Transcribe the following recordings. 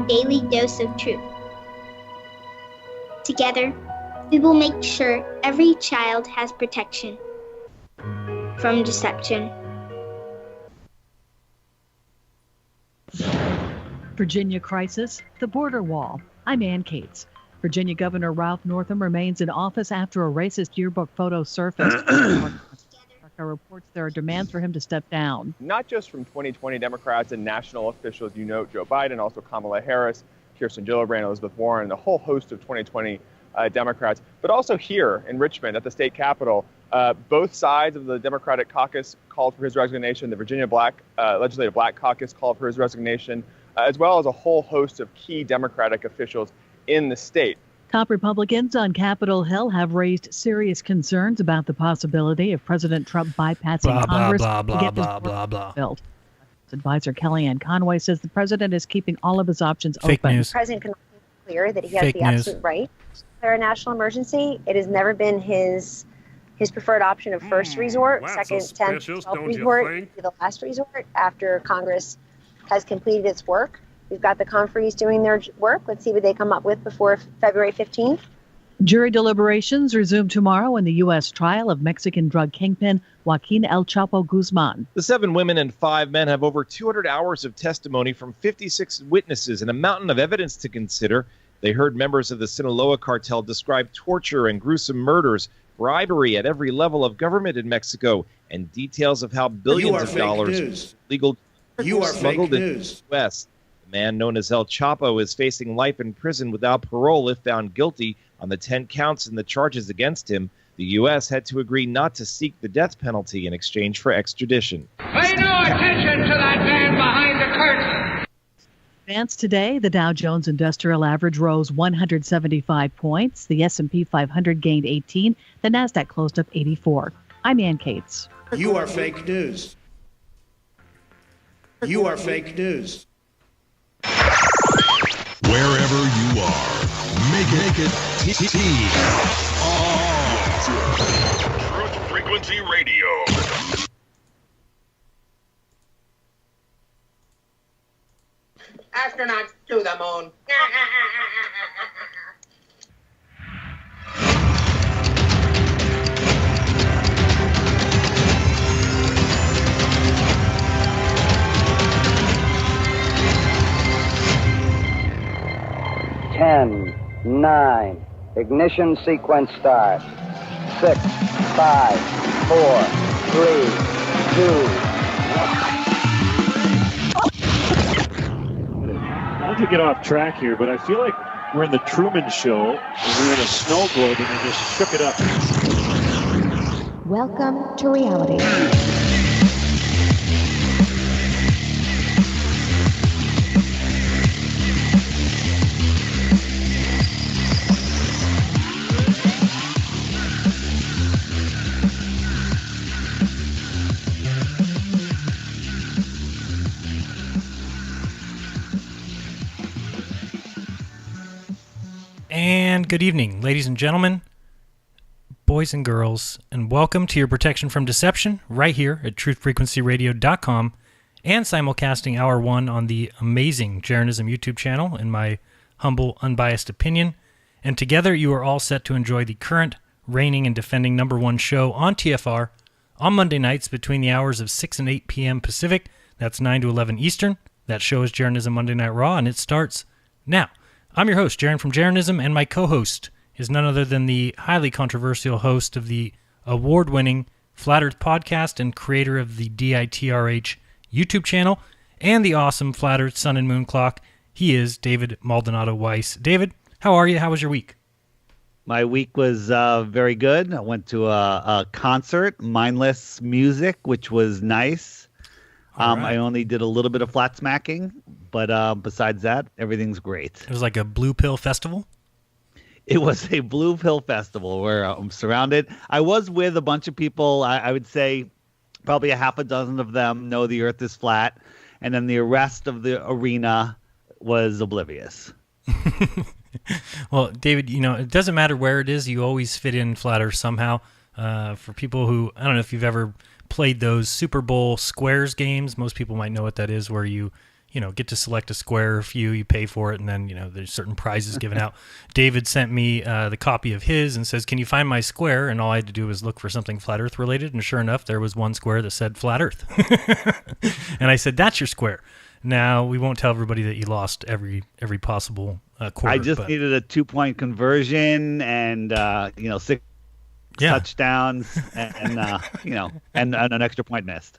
daily dose of truth. Together, we will make sure every child has protection from deception. Virginia crisis, the border wall. I'm Ann Cates. Virginia Governor Ralph Northam remains in office after a racist yearbook photo surfaced. Reports there are demands for him to step down. Not just from 2020 Democrats and national officials, you note Joe Biden, also Kamala Harris, Kirsten Gillibrand, Elizabeth Warren, and a whole host of 2020 Democrats, but also here in Richmond at the state capitol. Both sides of the Democratic caucus called for his resignation. The Virginia Legislative Black Caucus called for his resignation, as well as a whole host of key Democratic officials in the state. Top Republicans on Capitol Hill have raised serious concerns about the possibility of President Trump bypassing Congress to get this bill. Advisor Kellyanne Conway says the president is keeping all of his options open. The president can make clear that he has the absolute right to declare a national emergency. It has never been his preferred option of first resort, second, 10th, 12th resort, to the last resort after Congress has completed its work. We've got the conferees doing their work. Let's see what they come up with before February 15th. Jury deliberations resume tomorrow in the U.S. trial of Mexican drug kingpin Joaquin El Chapo Guzman. The 7 women and 5 men have over 200 hours of testimony from 56 witnesses and a mountain of evidence to consider. They heard members of the Sinaloa cartel describe torture and gruesome murders, bribery at every level of government in Mexico, and details of how billions of dollars legal smuggled into the U.S. The man known as El Chapo is facing life in prison without parole if found guilty on the 10 counts in the charges against him. The U.S. had to agree not to seek the death penalty in exchange for extradition. Pay no attention to that man behind the curtain. Advance today, the Dow Jones Industrial Average rose 175 points. The S&P 500 gained 18. The Nasdaq closed up 84. I'm Ann Cates. You are fake news. You are fake news. Wherever you are, make it Truth Frequency Radio. Astronauts to the moon. 10, 9, ignition sequence start. 6, 5, 4, 3, 2, Not to get off track here, but I feel like we're in the Truman Show, and we're in a snow globe, and they just shook it up. Welcome to reality. And good evening, ladies and gentlemen, boys and girls, and welcome to your protection from deception right here at truthfrequencyradio.com and simulcasting Hour 1 on the amazing Jeranism YouTube channel, in my humble, unbiased opinion. And together you are all set to enjoy the current, reigning, and defending #1 show on TFR on Monday nights between the hours of 6 and 8 p.m. Pacific. That's 9 to 11 Eastern. That show is Jeranism Monday Night Raw, and it starts now. I'm your host, Jaron from Jeranism, and my co-host is none other than the highly controversial host of the award-winning Flat Earth podcast and creator of the DITRH YouTube channel and the awesome Flat Earth Sun and Moon Clock. He is David Maldonado Weiss. David, how are you? How was your week? My week was very good. I went to a concert, Mindless Music, which was nice. Right. I only did a little bit of flat smacking, but besides that, everything's great. It was like a Blue Pill Festival? It was a Blue Pill Festival where I'm surrounded. I was with a bunch of people. I would say probably a half a dozen of them know the earth is flat, and then the rest of the arena was oblivious. Well, David, you know, it doesn't matter where it is. You always fit in Flat Earth somehow. For people who, I don't know if you've ever played those Super Bowl Squares games. Most people might know what that is, where you get to select a square. A few, you pay for it, and then, there's certain prizes given out. David sent me the copy of his and says, can you find my square? And all I had to do was look for something Flat Earth related, and sure enough, there was one square that said Flat Earth. And I said, that's your square. Now, we won't tell everybody that you lost every possible quarter. I just needed a 2-point conversion and, 6 touchdowns and an extra point missed.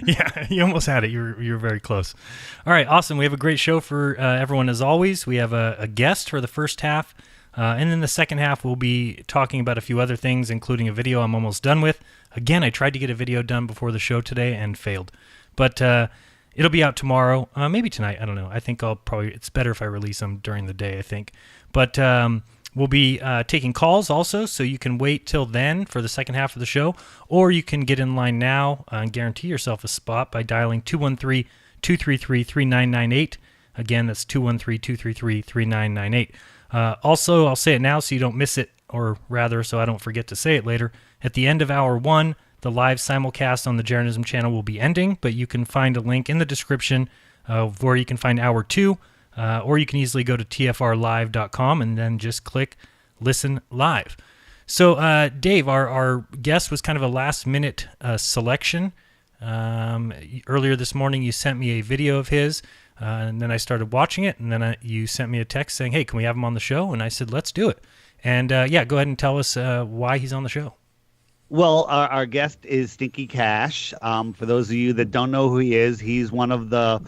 Yeah, you almost had it. You were very close. All right, awesome. We have a great show for everyone as always. We have a guest for the first half, and then the second half we'll be talking about a few other things, including a video I'm almost done with. Again, I tried to get a video done before the show today and failed, but it'll be out tomorrow, maybe tonight. I don't know. I think it's better if I release them during the day, I think. But we'll be taking calls also, so you can wait till then for the second half of the show, or you can get in line now and guarantee yourself a spot by dialing 213-233-3998. Again, that's 213-233-3998. Also, I'll say it now so you don't miss it, or rather, so I don't forget to say it later. At the end of Hour 1, the live simulcast on the Jeranism channel will be ending, but you can find a link in the description where you can find Hour 2, or you can easily go to tfrlive.com and then just click Listen Live. So, Dave, our guest was kind of a last-minute selection. Earlier this morning, you sent me a video of his, and then I started watching it, and then you sent me a text saying, hey, can we have him on the show? And I said, let's do it. And, go ahead and tell us why he's on the show. Well, our guest is StinkyCASH. For those of you that don't know who he is, he's one of the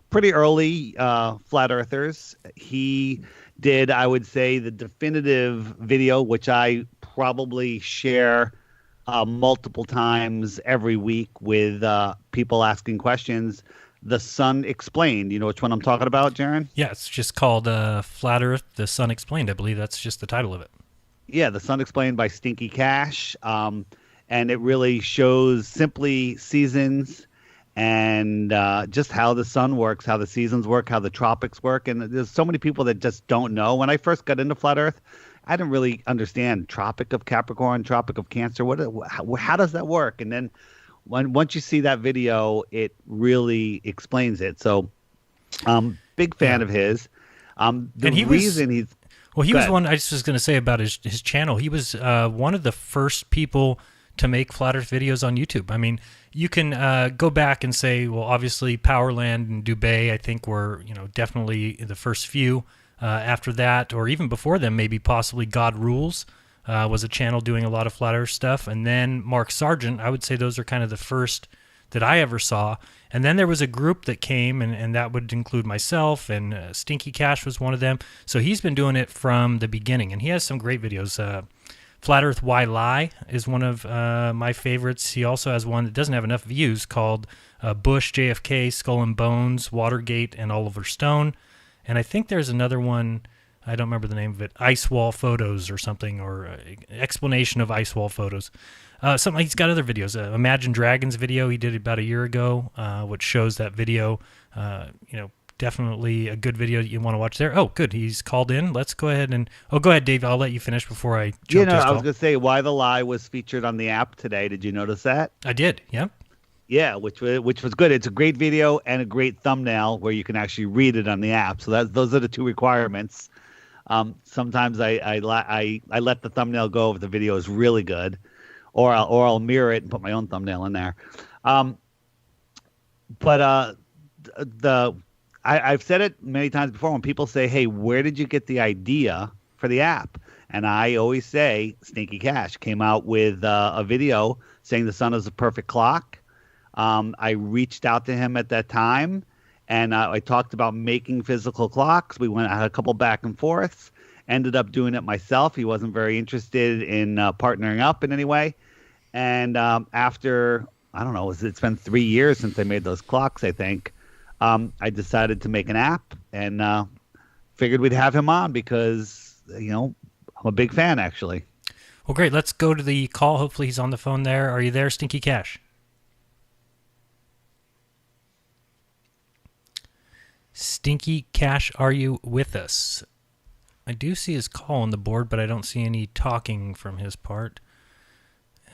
pretty early flat earthers. He did, I would say, the definitive video, which I probably share multiple times every week with people asking questions. The Sun Explained. You know which one I'm talking about, Jaron? Yeah, it's just called Flat Earth, The Sun Explained. I believe that's just the title of it. Yeah, The Sun Explained by StinkyCASH. And it really shows simply seasons and just how the sun works, how the seasons work, how the tropics work. And there's so many people that just don't know. When I first got into Flat Earth, I didn't really understand Tropic of Capricorn, Tropic of Cancer. How does that work? And then once you see that video, it really explains it. So big fan of his. He was one, I just was going to say about his channel. He was one of the first people to make Flat Earth videos on YouTube. I mean, you can go back and say, well, obviously Powerland and Dubay, I think, were definitely the first few. After that, or even before them, maybe possibly God Rules was a channel doing a lot of Flat Earth stuff. And then Mark Sargent, I would say those are kind of the first that I ever saw. And then there was a group that came, and that would include myself, and StinkyCASH was one of them. So he's been doing it from the beginning, and he has some great videos. Flat Earth Why Lie is one of my favorites. He also has one that doesn't have enough views called Bush, JFK, Skull and Bones, Watergate, and Oliver Stone. And I think there's another one, I don't remember the name of it, Ice Wall Photos or something, or explanation of ice wall photos. Something. He's got other videos. Imagine Dragons video he did about a year ago, which shows that video. Definitely a good video that you want to watch there. Oh, good. He's called in. Let's go ahead and... Oh, go ahead, Dave. I'll let you finish before I jump to his call. I was going to say, Why the Lie was featured on the app today. Did you notice that? I did, yeah. Yeah, which was good. It's a great video and a great thumbnail where you can actually read it on the app. So those are the two requirements. Sometimes I let the thumbnail go if the video is really good, or I'll mirror it and put my own thumbnail in there. I've said it many times before when people say, "Hey, where did you get the idea for the app?" And I always say, StinkyCASH came out with a video saying the sun is a perfect clock. I reached out to him at that time, and I talked about making physical clocks. I had a couple back and forths. Ended up doing it myself. He wasn't very interested in partnering up in any way. And after, I don't know, it's been 3 years since I made those clocks, I think. I decided to make an app and figured we'd have him on because, I'm a big fan, actually. Well, great. Let's go to the call. Hopefully he's on the phone there. Are you there, StinkyCASH? StinkyCASH, are you with us? I do see his call on the board, but I don't see any talking from his part.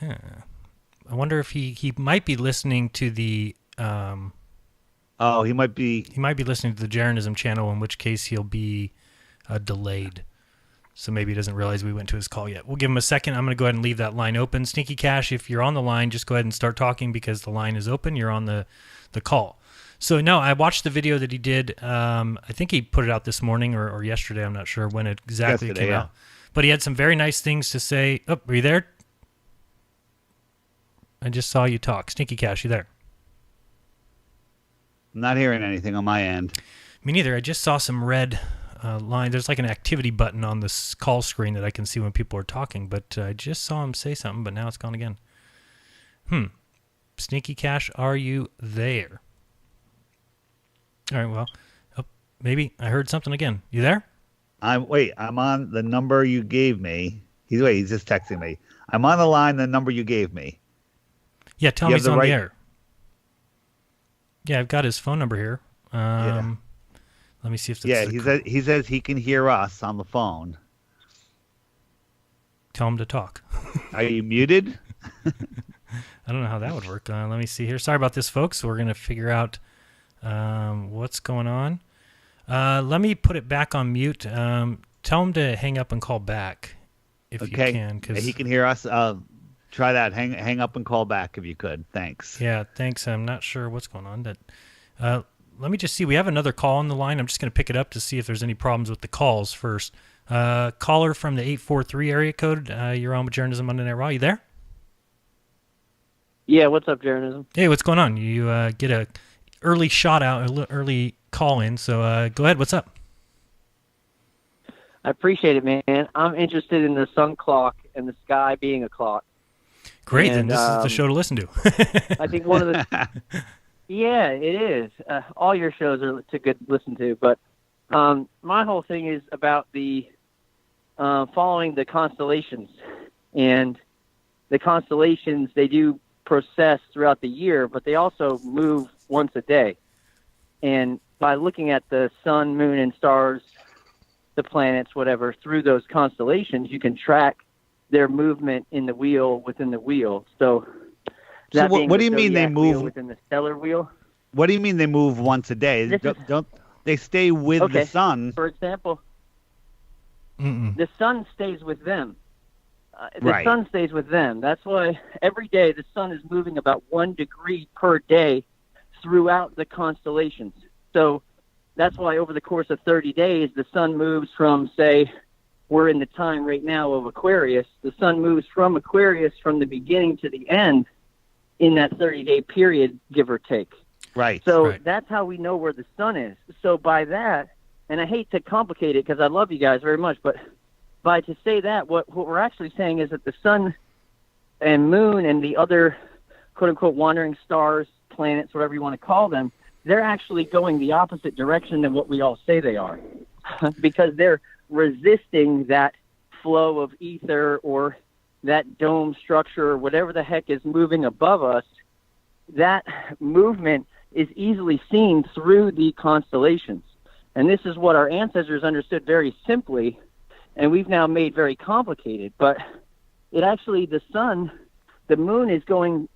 I wonder if he might be listening to the Oh, he might be listening to the Jeranism channel, in which case he'll be delayed. So maybe he doesn't realize we went to his call yet. We'll give him a second. I'm going to go ahead and leave that line open. Stinky Cash, if you're on the line, just go ahead and start talking because the line is open. You're on the call. So, no, I watched the video that he did. I think he put it out this morning or yesterday. I'm not sure when exactly it came out. But he had some very nice things to say. Oh, are you there? I just saw you talk. Stinky Cash, you there? I'm not hearing anything on my end. Me neither. I just saw some red line. There's like an activity button on this call screen that I can see when people are talking, but I just saw him say something, but now it's gone again. Stinky Cash, are you there? All right, well, maybe I heard something again. You there? I'm on the number you gave me. He's just texting me. I'm on the line, the number you gave me. Yeah, tell me he's on the air. Yeah, I've got his phone number here. Let me see if that's he says he can hear us on the phone. Tell him to talk. Are you muted? I don't know how that would work. Let me see here. Sorry about this, folks. We're going to figure out what's going on. Let me put it back on mute. Tell him to hang up and call back if you can. Cause he can hear us. Try that. Hang up and call back if you could. Thanks. Yeah, thanks. I'm not sure what's going on. Let me just see. We have another call on the line. I'm just going to pick it up to see if there's any problems with the calls first. Caller from the 843 area code. You're on with Jeranism Monday Night Raw. You there? Yeah, what's up, Jeranism? Hey, what's going on? You get a early shot out, early call in. So go ahead. What's up? I appreciate it, man. I'm interested in the sun clock and the sky being a clock. Great, then this is the show to listen to. I think one of the... Yeah, it is. All your shows are too good to listen to, but my whole thing is about the following the constellations. And the constellations, they do process throughout the year, but they also move once a day. And by looking at the sun, moon, and stars, the planets, whatever, through those constellations, you can track their movement in the wheel within the wheel. So what do you mean they move within the stellar wheel? What do you mean they move once a day? Don't they stay with the sun? For example, Mm-mm. the sun stays with them. The sun stays with them. That's why every day the sun is moving about 1 degree per day throughout the constellations. So that's why over the course of 30 days, the sun moves from, say, we're in the time right now of Aquarius. The sun moves from Aquarius from the beginning to the end in that 30-day period, give or take. Right. So that's how we know where the sun is. So by that, and I hate to complicate it because I love you guys very much, but by to say that, what we're actually saying is that the sun and moon and the other quote-unquote wandering stars, planets, whatever you want to call them, they're actually going the opposite direction than what we all say they are because they're resisting that flow of ether or that dome structure or whatever the heck is moving above us. That movement is easily seen through the constellations. And this is what our ancestors understood very simply, and we've now made very complicated. But it actually, the sun, the moon is going,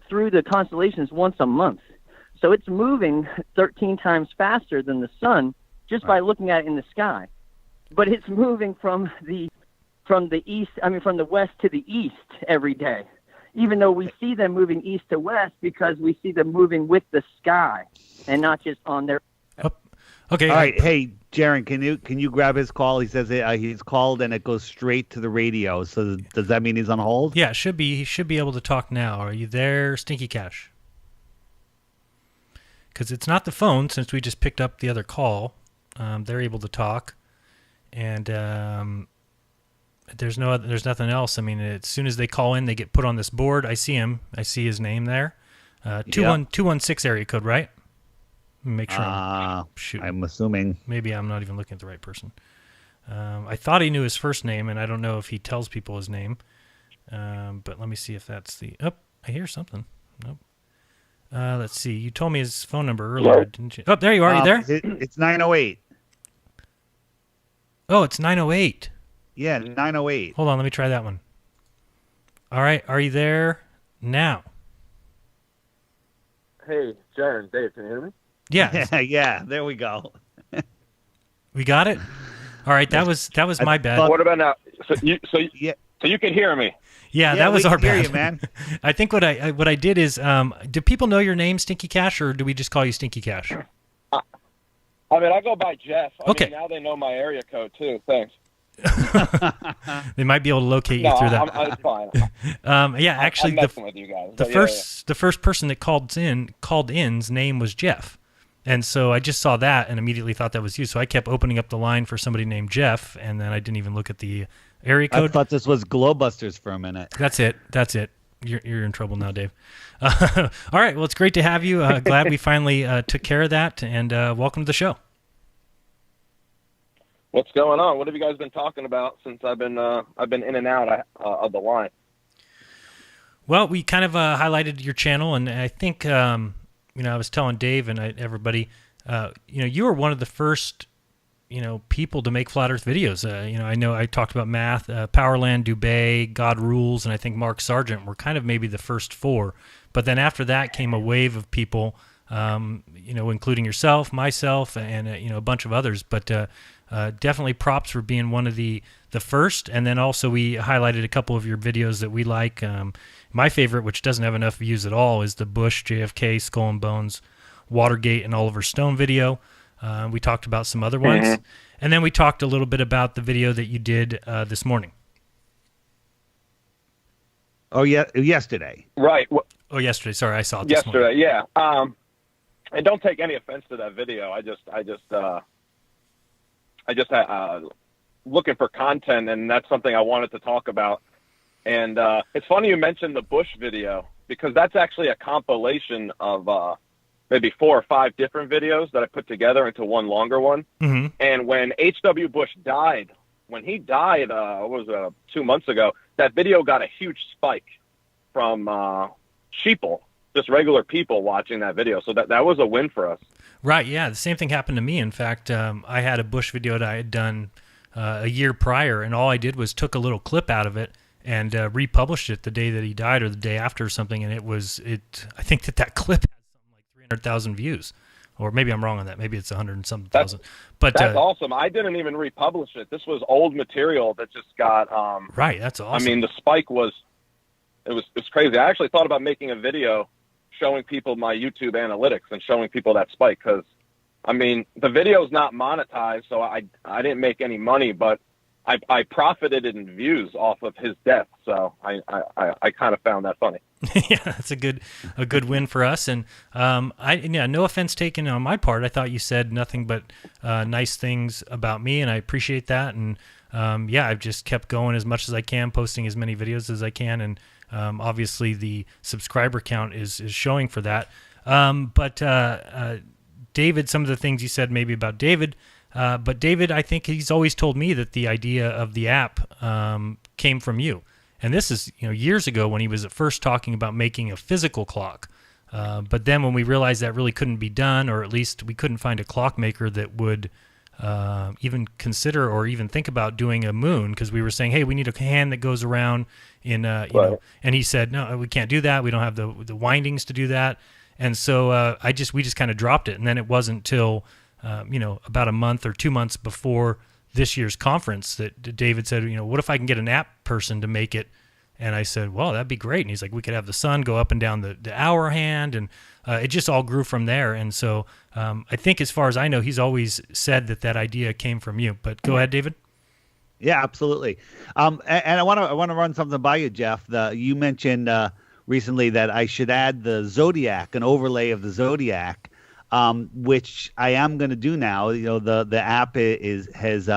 through the constellations once a month. So it's moving 13 times faster than the sun just by looking at it in the sky. But it's moving from the west to the east every day, even though we see them moving east to west because we see them moving with the sky and not just on their... Okay. All right. Hey, Jaron, can you grab his call? He says he's called and it goes straight to the radio. So does that mean he's on hold? Yeah, it should be. He should be able to talk now. Are you there, Stinky Cash? Because it's not the phone, since we just picked up the other call. They're able to talk, and there's nothing else. I mean, as soon as they call in, they get put on this board. I see him. I see his name there. 216 area code, right? Make sure. I'm assuming. Maybe I'm not even looking at the right person. I thought he knew his first name, and I don't know if he tells people his name. But let me see if that's the... Oh, I hear something. Nope. Let's see. You told me his phone number earlier, didn't you? Oh, there you are. You there? It's 908. Oh, it's 908. Yeah, 908. Hold on. Let me try that one. All right. Are you there now? Hey, Jaron, Dave, can you hear me? Yeah. Yeah, there we go. We got it? All right, that was my bad. What about now? So you can hear me. Yeah, that was our bad. Hear you, man. I think what I did is, do people know your name, StinkyCASH, or do we just call you StinkyCASH? I mean, I go by Jeff. I Okay. mean, now they know my area code, too. Thanks. They might be able to locate you through that. I'm fine. Yeah, actually, I'm messing with you guys. the first person that called in's name was Jeff. And so I just saw that and immediately thought that was you. So I kept opening up the line for somebody named Jeff, and then I didn't even look at the area code. I thought this was Glowbusters for a minute. That's it. You're in trouble now, Dave. All right. Well, it's great to have you. Glad we finally took care of that, and welcome to the show. What's going on? What have you guys been talking about since I've been in and out of the line? Well, we kind of highlighted your channel, and I think I was telling Dave and everybody, you were one of the first people to make flat Earth videos. I know I talked about math, Powerland, Dubay, God Rules, and I think Mark Sargent were kind of maybe the first four. But then after that came a wave of people, including yourself, myself, and a bunch of others. But definitely props for being one of the first. And then also we highlighted a couple of your videos that we like. My favorite, which doesn't have enough views at all, is the Bush, JFK, Skull and Bones, Watergate, and Oliver Stone video. We talked about some other ones. Mm-hmm. And then we talked a little bit about the video that you did this morning. Oh, yeah, yesterday. Right. Oh, yesterday. Sorry, I saw it yesterday, this morning. Yeah. And don't take any offense to that video. I just looking for content, and that's something I wanted to talk about. And it's funny you mentioned the Bush video, because that's actually a compilation of maybe 4 or 5 different videos that I put together into one longer one. Mm-hmm. And when H.W. Bush died, 2 months ago, that video got a huge spike from sheeple, just regular people watching that video. So that was a win for us. Right, yeah. The same thing happened to me. In fact, I had a Bush video that I had done a year prior, and all I did was took a little clip out of it and republished it the day that he died or the day after or something, and I think that clip has something like 300,000 views. Or maybe I'm wrong on that. Maybe it's 100 and something thousand. But that's awesome. I didn't even republish it. This was old material that just got right, that's awesome. I mean, the spike was crazy. I actually thought about making a video showing people my YouTube analytics and showing people that spike, because I mean, the video's not monetized, so I didn't make any money, but I profited in views off of his death, so I kind of found that funny. Yeah, that's a good win for us. And no offense taken on my part. I thought you said nothing but nice things about me, and I appreciate that. And I've just kept going as much as I can, posting as many videos as I can, and obviously the subscriber count is showing for that. But David, some of the things you said maybe about David. But David, I think he's always told me that the idea of the app came from you. And this is years ago when he was at first talking about making a physical clock. But then when we realized that really couldn't be done, or at least we couldn't find a clockmaker that would even consider or even think about doing a moon, because we were saying, hey, we need a hand that goes around in, know, and he said, no, we can't do that. We don't have the windings to do that. And so we just kind of dropped it. And then it wasn't till about a month or 2 months before this year's conference that David said, what if I can get an app person to make it? And I said, well, that'd be great. And he's like, we could have the sun go up and down the hour hand. And it just all grew from there. And so I think as far as I know, he's always said that idea came from you. But go ahead, David. Yeah, absolutely. And I want to run something by you, Jeff. You mentioned recently that I should add the Zodiac, an overlay of the Zodiac, which I am going to do now. The app has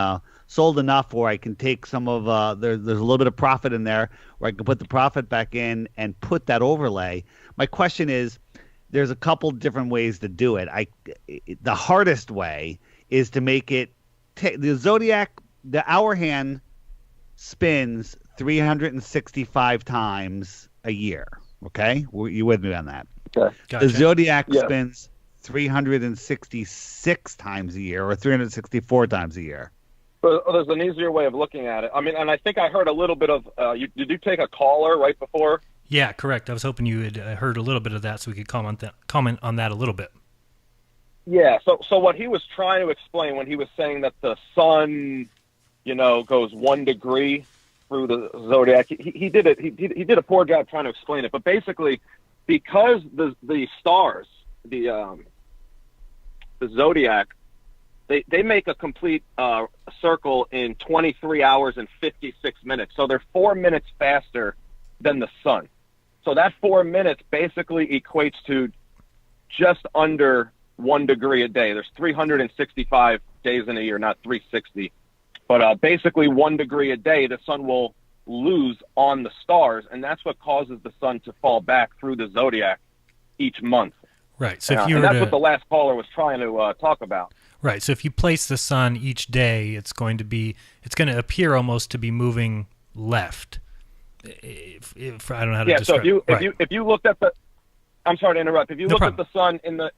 sold enough where I can take some of there's a little bit of profit in there where I can put the profit back in and put that overlay. My question is, there's a couple different ways to do it. The hardest way is to make it the Zodiac. The hour hand spins 365 times a year. Okay, you with me on that? Okay. Gotcha. The Zodiac spins 366 times a year, or 364 times a year. Well, there's an easier way of looking at it. I mean, and I think I heard a little bit of. Did you take a caller right before Yeah, correct. I was hoping you had heard a little bit of that so we could comment on that a little bit. Yeah, so what he was trying to explain when he was saying that the sun, goes 1 degree through the zodiac, he did a poor job trying to explain it. But basically, because the stars, the zodiac, they make a complete circle in 23 hours and 56 minutes. So they're 4 minutes faster than the sun. So that 4 minutes basically equates to just under 1 degree a day. There's 365 days in a year, not 360. But basically 1 degree a day, the sun will lose on the stars, and that's what causes the sun to fall back through the zodiac each month. Right. So and that's what the last caller was trying to talk about. Right. So if you place the sun each day, it's going to appear almost to be moving left. If I don't know how to describe. So if you looked at the, I'm sorry to interrupt. If you looked at the sun in the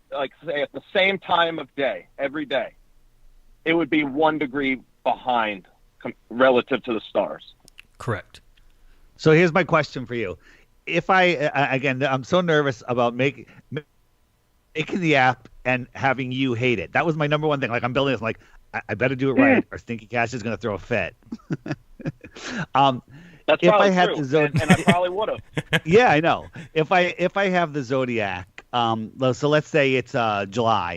say at the same time of day every day, it would be 1 degree behind relative to the stars. Correct. So here's my question for you. If I'm so nervous about making the app and having you hate it. That was my number one thing. Like, I'm building this, like, I better do it right, or StinkyCASH is going to throw a fit. That's if probably I had true, the Zodiac, and I probably would have. Yeah, I know. If I have the Zodiac, so let's say it's July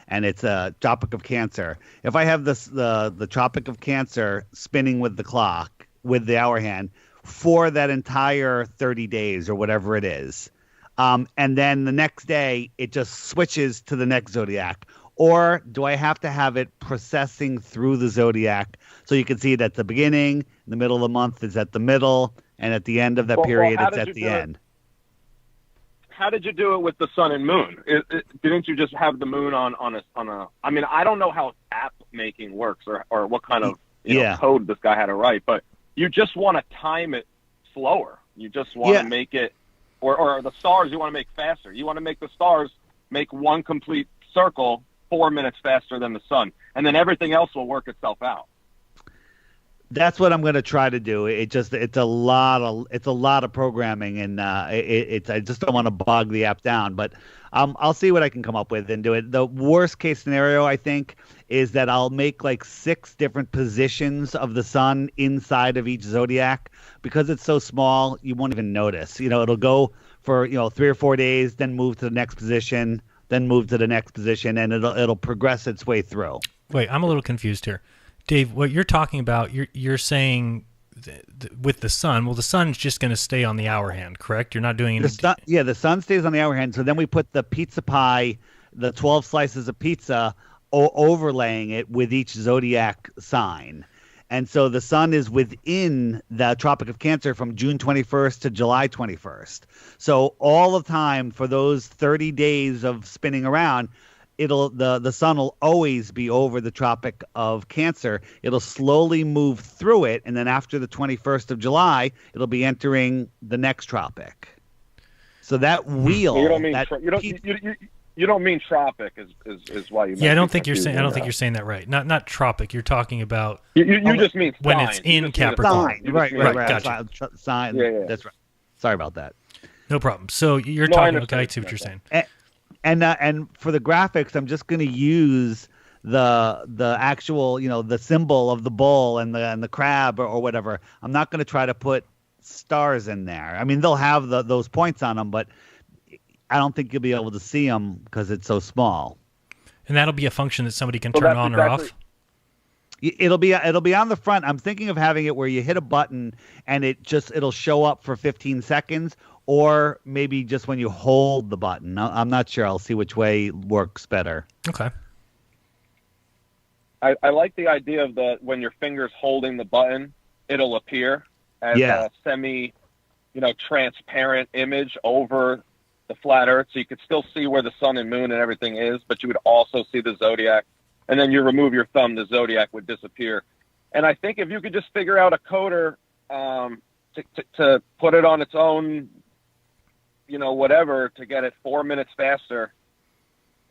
and it's a Tropic of Cancer. If I have the Tropic of Cancer spinning with the clock, with the hour hand, for that entire 30 days or whatever it is, and then the next day it just switches to the next Zodiac, or do I have to have it processing through the Zodiac so you can see it at the beginning, the middle of the month is at the middle, and at the end of that period it's at the end? How did you do it with the sun and moon? Didn't you just have the moon on a? I mean, I don't know how app making works or what kind of code this guy had to write, but you just want to time it slower. You just want to make it, or the stars you want to make faster. You want to make the stars make one complete circle 4 minutes faster than the sun, and then everything else will work itself out. That's what I'm going to try to do. It's a lot of programming, and I just don't want to bog the app down. But I'll see what I can come up with and do it. The worst case scenario, I think, is that I'll make like 6 different positions of the sun inside of each zodiac, because it's so small you won't even notice. It'll go for 3 or 4 days, then move to the next position, then move to the next position, and it'll progress its way through. Wait, I'm a little confused here. Dave, what you're talking about, you're saying with the sun, well, the sun's just going to stay on the hour hand, correct? You're not doing any... the sun stays on the hour hand, so then we put the pizza pie, the 12 slices of pizza, overlaying it with each zodiac sign. And so the sun is within the Tropic of Cancer from June 21st to July 21st. So all the time for those 30 days of spinning around, the sun will always be over the Tropic of Cancer. It'll slowly move through it, and then after the 21st of July, it'll be entering the next tropic. So that wheel, you don't mean you don't mean tropic is why you. Yeah, I don't think you're saying that right. Not tropic. You're talking about. You just mean when sign. it's in Capricorn. Right. Gotcha. Sign. Yeah. That's right. Sorry about that. No problem. So you're talking. Okay, I see what you're saying. And for the graphics, I'm just going to use the actual, the symbol of the bull and the crab or whatever. I'm not going to try to put stars in there. I mean, they'll have those points on them, but I don't think you'll be able to see them because it's so small. And that'll be a function that somebody can turn on or off? It'll be on the front. I'm thinking of having it where you hit a button and it'll show up for 15 seconds, or maybe just when you hold the button. I'm not sure. I'll see which way works better. Okay. I like the idea of when your finger's holding the button, it'll appear as a semi, transparent image over the flat Earth, so you could still see where the sun and moon and everything is, but you would also see the zodiac. And then you remove your thumb, the zodiac would disappear. And I think if you could just figure out a coder to put it on its own, whatever, to get it 4 minutes faster.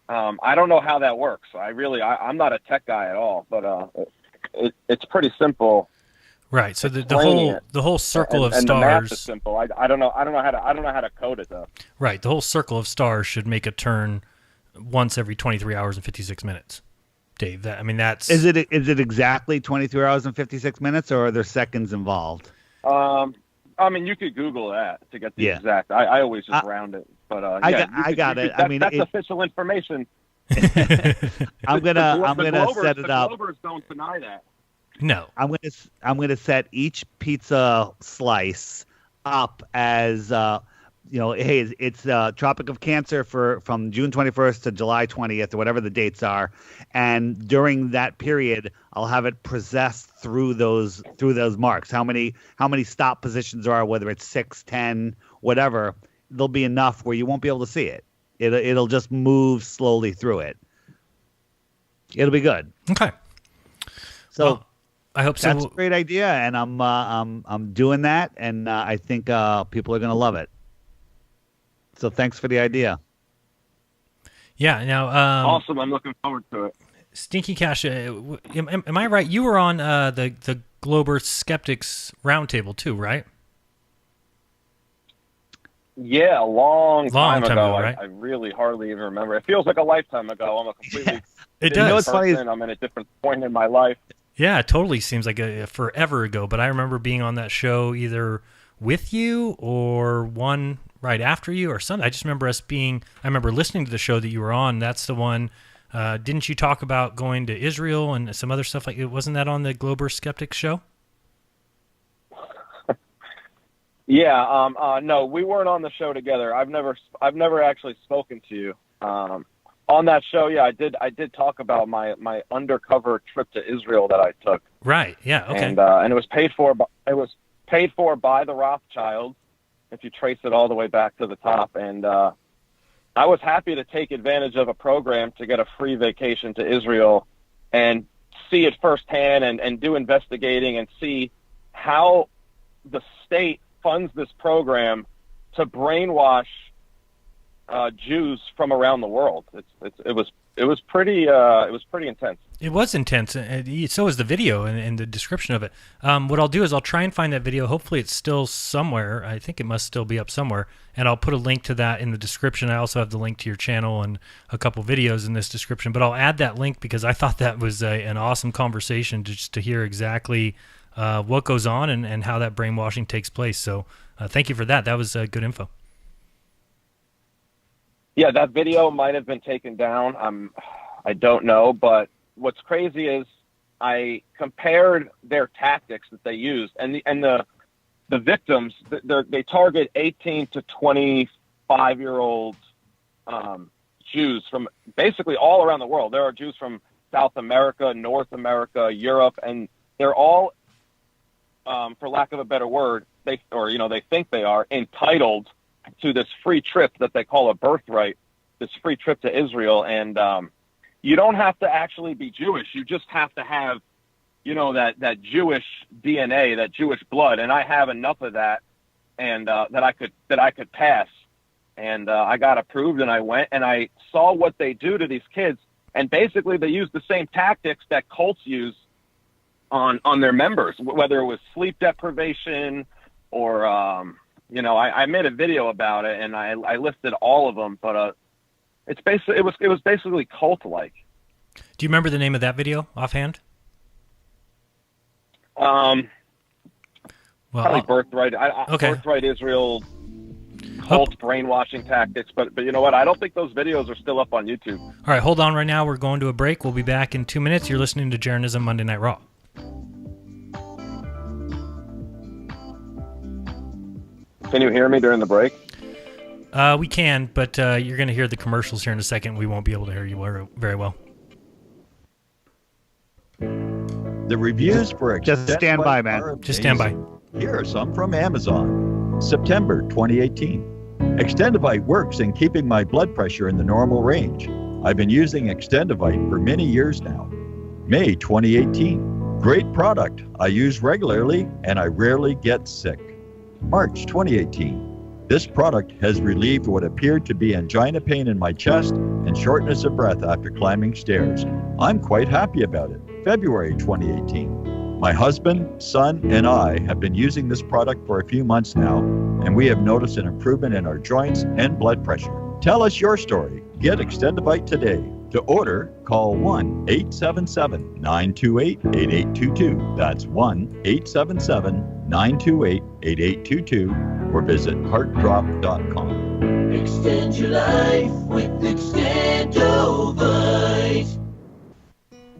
I don't know how that works. I'm not a tech guy at all, but it's pretty simple. Right. So the explaining it. whole circle of and the math is stars. simple. I don't know how to code it though. Right. The whole circle of stars should make a turn once every 23 hours and 56 minutes. Dave, that's Is it exactly 23 hours and 56 minutes, or are there seconds involved? You could Google that to get the exact. I always just round it, but I got it. That's official information. I'm gonna set it up. The Globers don't deny that. No, I'm gonna set each pizza slice up as hey, it's Tropic of Cancer from June 21st to July 20th or whatever the dates are, and during that period, I'll have it processed through those marks. How many stop positions there are, whether it's 6, 10, whatever. There'll be enough where you won't be able to see it. It'll just move slowly through it. It'll be good. Okay. So. Well, I hope so. That's a great idea, and I'm doing that, and I think people are going to love it. So thanks for the idea. Yeah. Now. Awesome. I'm looking forward to it. StinkyCASH, am I right? You were on the Glober Skeptics Roundtable too, right? Yeah, a long time ago. Right? I really hardly even remember. It feels like a lifetime ago. I'm a completely it does. You know what's funny? I'm in a different point in my life. Yeah, it totally seems like a forever ago. But I remember being on that show either with you or one right after you or something. I just remember I remember listening to the show that you were on. That's the one. Didn't you talk about going to Israel and some other stuff like it? Wasn't that on the Glober Skeptics show? Yeah. No, we weren't on the show together. I've never actually spoken to you. On that show, yeah, I did talk about my undercover trip to Israel that I took. Right. Yeah. Okay. And it was paid for by the Rothschilds, if you trace it all the way back to the top. And I was happy to take advantage of a program to get a free vacation to Israel and see it firsthand and do investigating and see how the state funds this program to brainwash Jews from around the world. It was pretty intense. It was intense. So was the video and the description of it. What I'll do is I'll try and find that video. Hopefully it's still somewhere. I think it must still be up somewhere. And I'll put a link to that in the description. I also have the link to your channel and a couple videos in this description. But I'll add that link because I thought that was an awesome conversation just to hear exactly what goes on and how that brainwashing takes place. So thank you for that. That was good info. Yeah, that video might have been taken down. I don't know, but what's crazy is I compared their tactics that they used, and the victims. They target 18 to 25-year-old Jews from basically all around the world. There are Jews from South America, North America, Europe, and they're all, for lack of a better word, they think they are entitled to this free trip that they call a birthright, this free trip to Israel. And you don't have to actually be Jewish. You just have to have, that Jewish DNA, that Jewish blood. And I have enough of that, and that I could pass. And I got approved, and I went and I saw what they do to these kids. And basically they use the same tactics that cults use on their members, whether it was sleep deprivation or, I made a video about it and I listed all of them, but it was basically cult-like. Do you remember the name of that video offhand? Probably Birthright. Okay. Birthright Israel cult brainwashing tactics, but you know what? I don't think those videos are still up on YouTube. All right, hold on right now. We're going to a break. We'll be back in 2 minutes. You're listening to Jeranism Monday Night Raw. Can you hear me during the break? We can, but you're going to hear the commercials here in a second. We won't be able to hear you very well. The reviews for just stand by, man. Just stand by. Here are some from Amazon. September 2018. Extendivite works in keeping my blood pressure in the normal range. I've been using Extendivite for many years now. May 2018. Great product. I use regularly and I rarely get sick. March 2018. This product has relieved what appeared to be angina pain in my chest and shortness of breath after climbing stairs. I'm quite happy about it. February 2018. My husband, son, and I have been using this product for a few months now, and we have noticed an improvement in our joints and blood pressure. Tell us your story. Get Extendivite today. To order, call 1-877-928-8822. That's 1-877-928-8822 or visit heartdrop.com. Extend your life with Extendovite.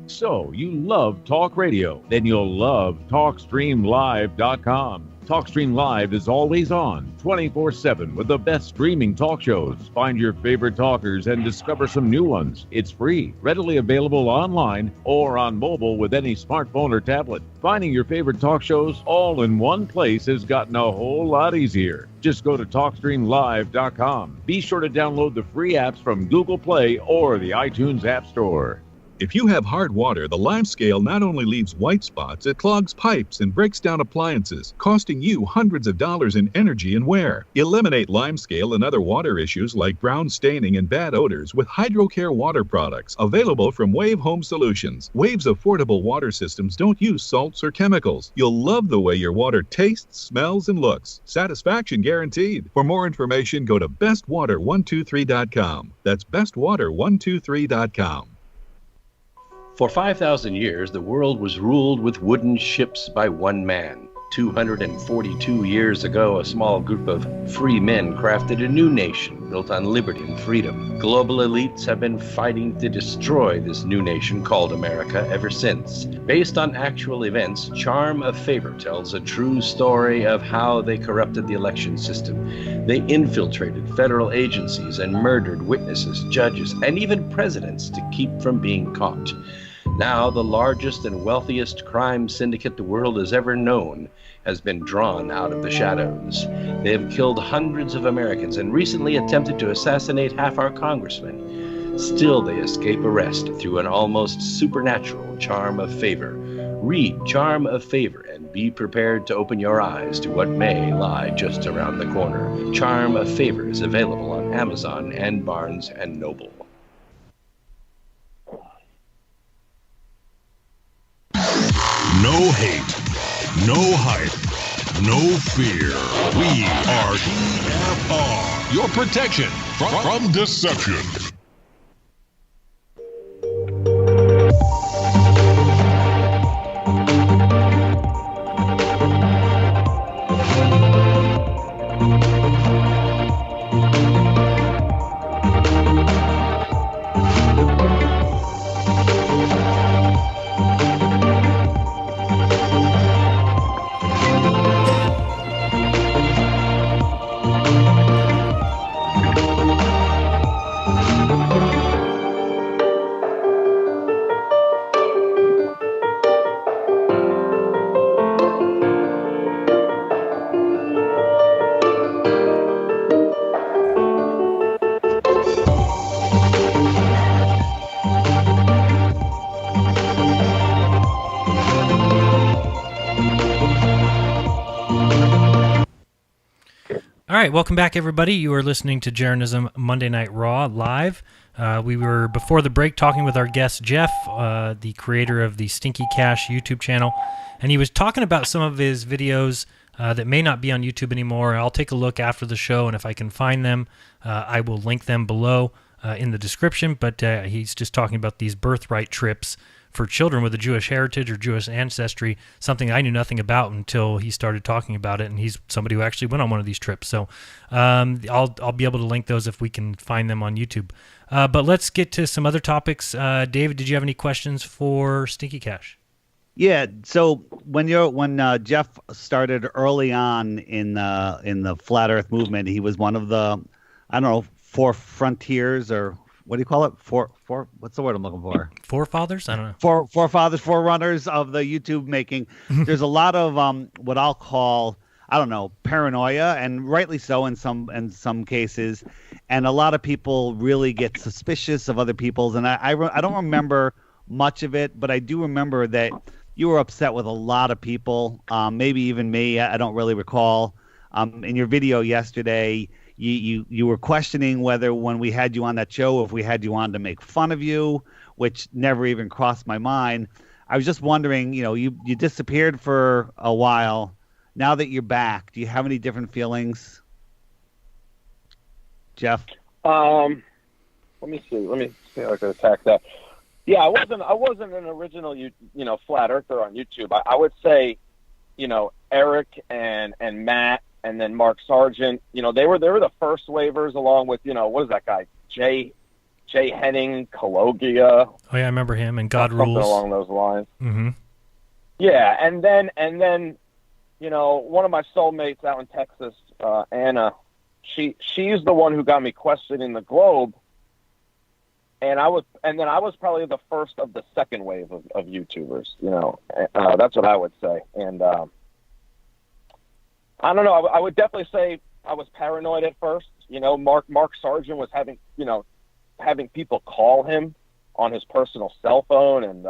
So, you love talk radio? Then you'll love TalkStreamLive.com. TalkStream Live is always on, 24/7, with the best streaming talk shows. Find your favorite talkers and discover some new ones. It's free, readily available online or on mobile with any smartphone or tablet. Finding your favorite talk shows all in one place has gotten a whole lot easier. Just go to TalkStreamLive.com. Be sure to download the free apps from Google Play or the iTunes App Store. If you have hard water, the lime scale not only leaves white spots, it clogs pipes and breaks down appliances, costing you hundreds of dollars in energy and wear. Eliminate lime scale and other water issues like brown staining and bad odors with HydroCare water products, available from Wave Home Solutions. Wave's affordable water systems don't use salts or chemicals. You'll love the way your water tastes, smells, and looks. Satisfaction guaranteed. For more information, go to bestwater123.com. That's bestwater123.com. For 5,000 years, the world was ruled with wooden ships by one man. 242 years ago, a small group of free men crafted a new nation built on liberty and freedom. Global elites have been fighting to destroy this new nation called America ever since. Based on actual events, Charm of Favor tells a true story of how they corrupted the election system. They infiltrated federal agencies and murdered witnesses, judges, and even presidents to keep from being caught. Now, the largest and wealthiest crime syndicate the world has ever known has been drawn out of the shadows. They have killed hundreds of Americans and recently attempted to assassinate half our congressmen. Still, they escape arrest through an almost supernatural charm of favor. Read Charm of Favor and be prepared to open your eyes to what may lie just around the corner. Charm of Favor is available on Amazon and Barnes & Noble. No hate, no hype, no fear. We are TFR, your protection from deception. All right, welcome back, everybody. You are listening to Jeranism Monday Night Raw live. We were, before the break, talking with our guest, Jeff, the creator of the StinkyCASH YouTube channel, and he was talking about some of his videos that may not be on YouTube anymore. I'll take a look after the show, and if I can find them, I will link them below in the description, but he's just talking about these birthright trips for children with a Jewish heritage or Jewish ancestry, something I knew nothing about until he started talking about it, and he's somebody who actually went on one of these trips. So I'll be able to link those if we can find them on YouTube. But let's get to some other topics. David, did you have any questions for StinkyCASH? Yeah. So when Jeff started early on in the Flat Earth movement, he was one of the, I don't know, four frontiers, or what do you call it? Four. What's the word I'm looking for? Forefathers? I don't know. Forefathers, forerunners of the YouTube making. There's a lot of what I'll call, I don't know, paranoia, and rightly so in some cases. And a lot of people really get suspicious of other people's. And I don't remember much of it, but I do remember that you were upset with a lot of people, maybe even me. I don't really recall. In your video yesterday, you were questioning whether when we had you on that show, if we had you on to make fun of you, which never even crossed my mind. I was just wondering, you disappeared for a while. Now that you're back, do you have any different feelings, Jeff? Let me see. Let me see how I can attack that. Yeah, I wasn't an original, flat earther on YouTube. I would say, Eric and Matt and then Mark Sargent, they were the first waivers along with, what is that guy? Jay Henning, Cologia. Oh yeah, I remember him and God something Rules along those lines. Mm-hmm. Yeah, and then one of my soulmates out in Texas, Anna, she's the one who got me questioning the Globe. And then I was probably the first of the second wave of YouTubers, that's what I would say. And I don't know, I would definitely say I was paranoid at first. Mark Sargent was having people call him on his personal cell phone, and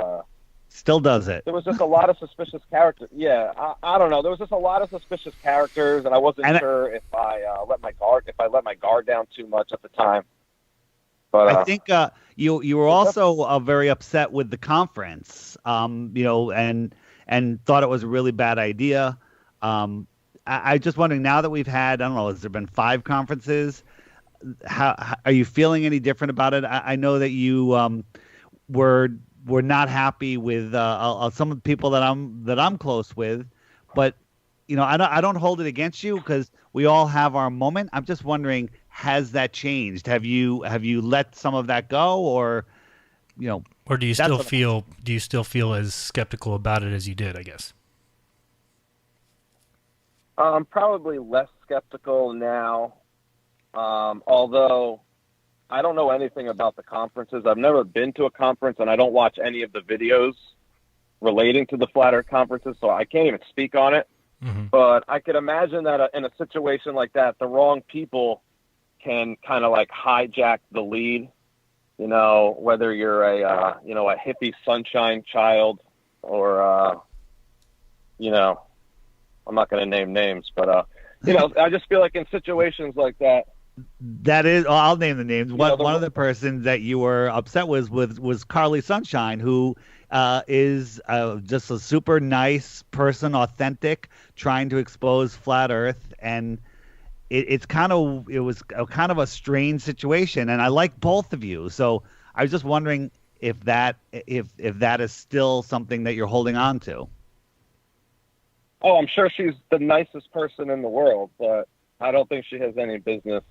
still does it. There was just a lot of suspicious characters. Yeah, I don't know. There was just a lot of suspicious characters, and I wasn't sure if I let my guard down too much at the time. But I think you were also very upset with the conference, and thought it was a really bad idea. I just wondering, now that we've had, I don't know, has there been 5 conferences? How are you feeling any different about it? I know that you were not happy with some of the people that I'm close with, but I don't hold it against you because we all have our moment. I'm just wondering, has that changed? Have you let some of that go, or or do you still feel as skeptical about it as you did, I guess? I'm probably less skeptical now. Although I don't know anything about the conferences. I've never been to a conference, and I don't watch any of the videos relating to the Flat Earth conferences, so I can't even speak on it. Mm-hmm. But I could imagine that in a situation like that, the wrong people can kind of like hijack the lead. Whether you're a hippie sunshine child or I'm not going to name names, but I just feel like in situations like that. That is, I'll name the names. One of the persons that you were upset with was Carly Sunshine, who is just a super nice person, authentic, trying to expose Flat Earth, and it was kind of a strange situation. And I like both of you, so I was just wondering if that is still something that you're holding on to. Oh, I'm sure she's the nicest person in the world, but I don't think she has any business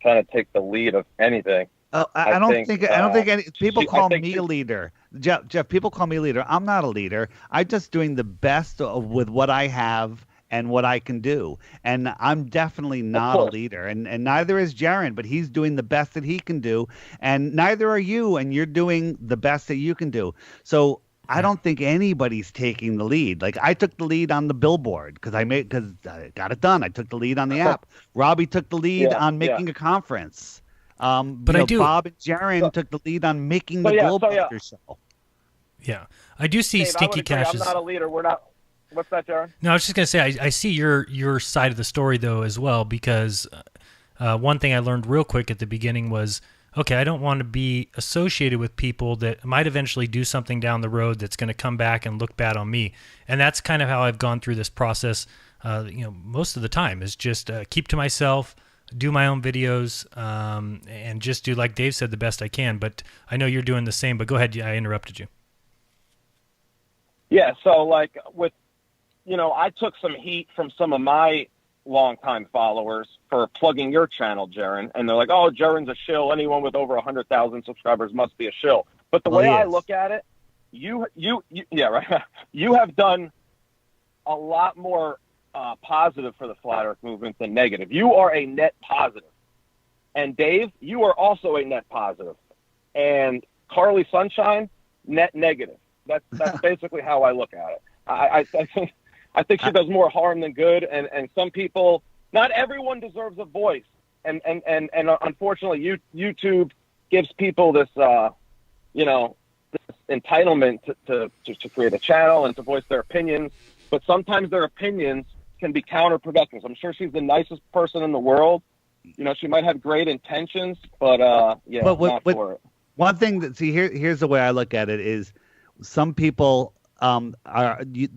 trying to take the lead of anything. I don't think any people call me a leader. Jeff, people call me a leader. I'm not a leader. I'm just doing the best with what I have and what I can do. And I'm definitely not a leader. And neither is Jaron, but he's doing the best that he can do. And neither are you, and you're doing the best that you can do. So I don't think anybody's taking the lead. Like, I took the lead on the billboard because I got it done. I took the lead on the app. Robbie took the lead on making a conference. But Bob and Jaron took the lead on making the Glowbuster show. Yeah, I do see StinkyCASH. I'm not a leader. We're not. What's that, Jaron? No, I was just gonna say I see your side of the story though as well, because one thing I learned real quick at the beginning was, okay, I don't want to be associated with people that might eventually do something down the road that's going to come back and look bad on me. And that's kind of how I've gone through this process, most of the time, is just keep to myself, do my own videos, and just do, like Dave said, the best I can. But I know you're doing the same, but go ahead. I interrupted you. Yeah, so like I took some heat from some of my longtime followers for plugging your channel, Jaron, and they're like, "Oh, Jaron's a shill. Anyone with over 100,000 subscribers must be a shill." But the way I look at it, you have done a lot more positive for the Flat Earth movement than negative. You are a net positive, and Dave, you are also a net positive, and Carly Sunshine, net negative. That's basically how I look at it. I think she does more harm than good, and some people, not everyone deserves a voice, and unfortunately, YouTube gives people this, this entitlement to create a channel and to voice their opinions, but sometimes their opinions can be counterproductive. I'm sure she's the nicest person in the world. She might have great intentions, but not for it. One thing here's the way I look at it is, some people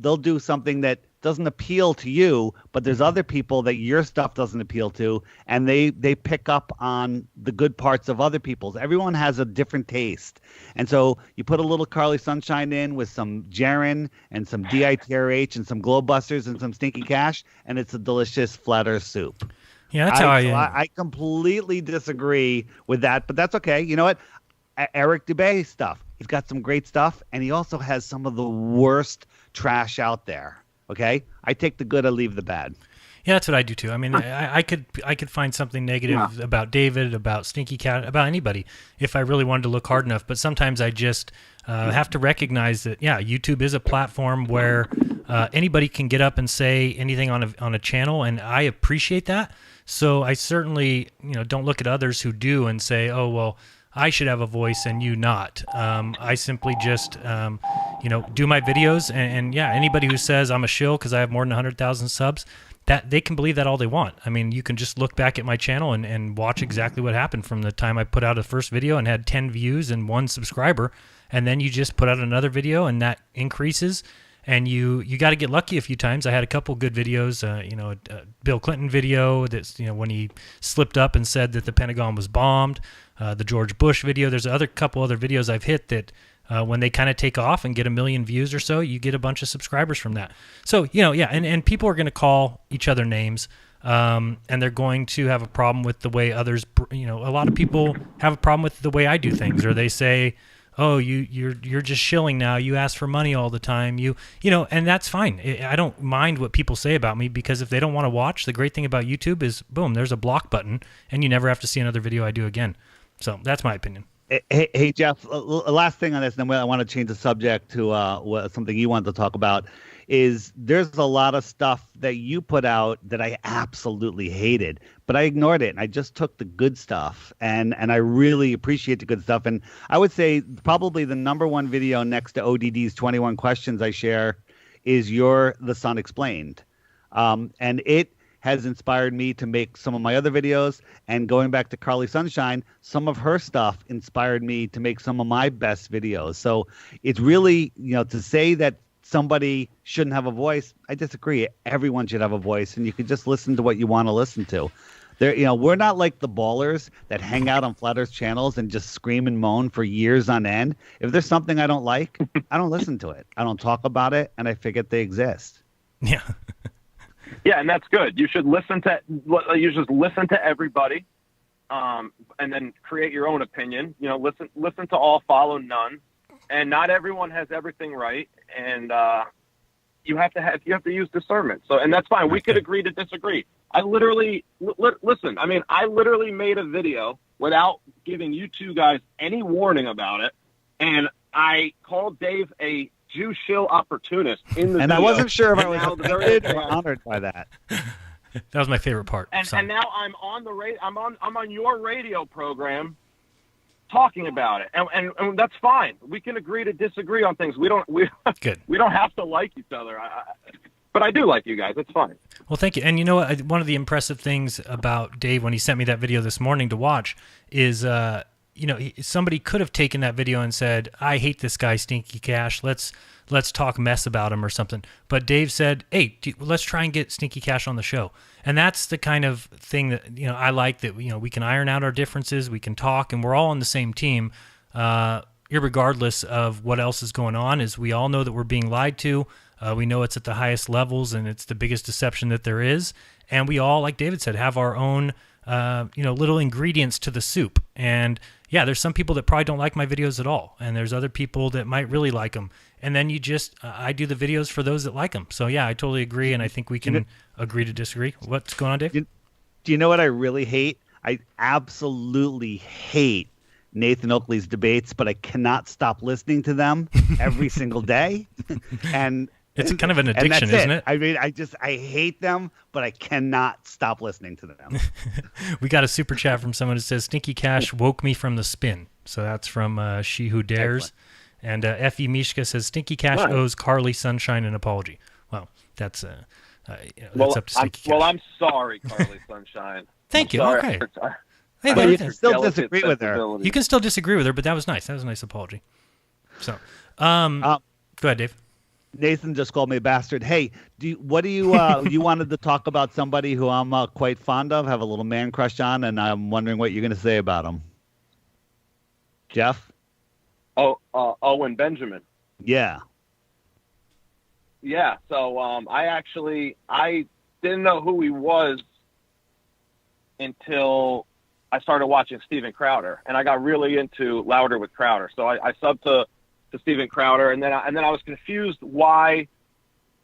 they'll do something that doesn't appeal to you, but there's other people that your stuff doesn't appeal to, and they pick up on the good parts of other people's. Everyone has a different taste. And so you put a little Carly Sunshine in with some Jaren and some DITRH and some Glowbusters and some Stinky Cash, and it's a delicious flat earth soup. Yeah, that's how I completely disagree with that, but that's okay. You know what? Eric Dubé stuff. He's got some great stuff, and he also has some of the worst trash out there. Okay, I take the good, I leave the bad. Yeah, that's what I do too. I mean, I could find something negative about David, about Stinky Cat, about anybody if I really wanted to look hard enough. But sometimes I just have to recognize that YouTube is a platform where anybody can get up and say anything on a channel, and I appreciate that. So I certainly don't look at others who do and say, oh well, I should have a voice and you not. I simply just, do my videos, and anybody who says I'm a shill because I have more than 100,000 subs, that they can believe that all they want. I mean, you can just look back at my channel and watch exactly what happened from the time I put out a first video and had 10 views and 1 subscriber, and then you just put out another video and that increases. And you got to get lucky a few times. I had a couple good videos, a Bill Clinton video that's, when he slipped up and said that the Pentagon was bombed, the George Bush video. There's couple other videos I've hit that when they kind of take off and get 1 million views or so, you get a bunch of subscribers from that. So, and people are going to call each other names, and they're going to have a problem with the way others, a lot of people have a problem with the way I do things, or they say, oh, you're just shilling now. You ask for money all the time. And that's fine. I don't mind what people say about me, because if they don't want to watch, the great thing about YouTube is, boom, there's a block button, and you never have to see another video I do again. So that's my opinion. Hey Jeff, last thing on this, and then I want to change the subject to something you wanted to talk about. Is there's a lot of stuff that you put out that I absolutely hated, but I ignored it and I just took the good stuff, and I really appreciate the good stuff. And I would say probably the #1 video next to ODD's 21 questions I share is The Sun Explained. And it has inspired me to make some of my other videos, and going back to Carly Sunshine, some of her stuff inspired me to make some of my best videos. So it's really, to say that somebody shouldn't have a voice, I disagree. Everyone should have a voice, and you can just listen to what you want to listen to. We're not like the ballers that hang out on Flat Earth channels and just scream and moan for years on end. If there's something I don't like, I don't listen to it. I don't talk about it, and I forget they exist. Yeah. Yeah, and that's good. You should listen to everybody, and then create your own opinion. Listen to all, follow none. And not everyone has everything right, and you have to use discernment. So, and that's fine. We could agree to disagree. I literally listen. I mean, I literally made a video without giving you two guys any warning about it, and I called Dave a Jew shill opportunist in the and video. I wasn't sure if I was offended or honored by that. That was my favorite part. And now I'm on the I'm on your radio program, talking about it, and that's fine. We can agree to disagree on things. We don't have to like each other. But I do like you guys. It's fine. Well, thank you. And you know what? One of the impressive things about Dave when he sent me that video this morning to watch is, somebody could have taken that video and said, "I hate this guy, Stinky Cash. Let's talk mess about him or something." But Dave said, "Hey, let's try and get Stinky Cash on the show." And that's the kind of thing that I like, that we can iron out our differences, we can talk, and we're all on the same team, irregardless of what else is going on. Is we all know that we're being lied to. We know it's at the highest levels, and it's the biggest deception that there is. And we all, like David said, have our own little ingredients to the soup. And yeah, there's some people that probably don't like my videos at all, and there's other people that might really like them. And then you just, I do the videos for those that like them. So yeah, I totally agree, and I think we can agree to disagree. What's going on, Dave? Do you know what I really hate? I absolutely hate Nathan Oakley's debates, but I cannot stop listening to them every single day. And it's kind of an addiction, isn't it? I mean, I hate them, but I cannot stop listening to them. We got a super chat from someone who says, "Stinky Cash woke me from the spin." So that's from She Who Dares. Excellent. And F.E. Mishka says, "Stinky Cash owes Carly Sunshine an apology." Well, that's up to Stinky Cash. Well, I'm sorry, Carly Sunshine. Thank you. Sorry. Okay. Hey, but you can still disagree with her. You can still disagree with her, but that was nice. That was a nice apology. So, go ahead, Dave. Nathan just called me a bastard. Hey, what do you you wanted to talk about somebody who I'm quite fond of, have a little man crush on, and I'm wondering what you're going to say about him. Jeff? Owen Benjamin. Yeah. Yeah. So I didn't know who he was until I started watching Steven Crowder, and I got really into Louder with Crowder. So I subbed to Steven Crowder, and then I was confused why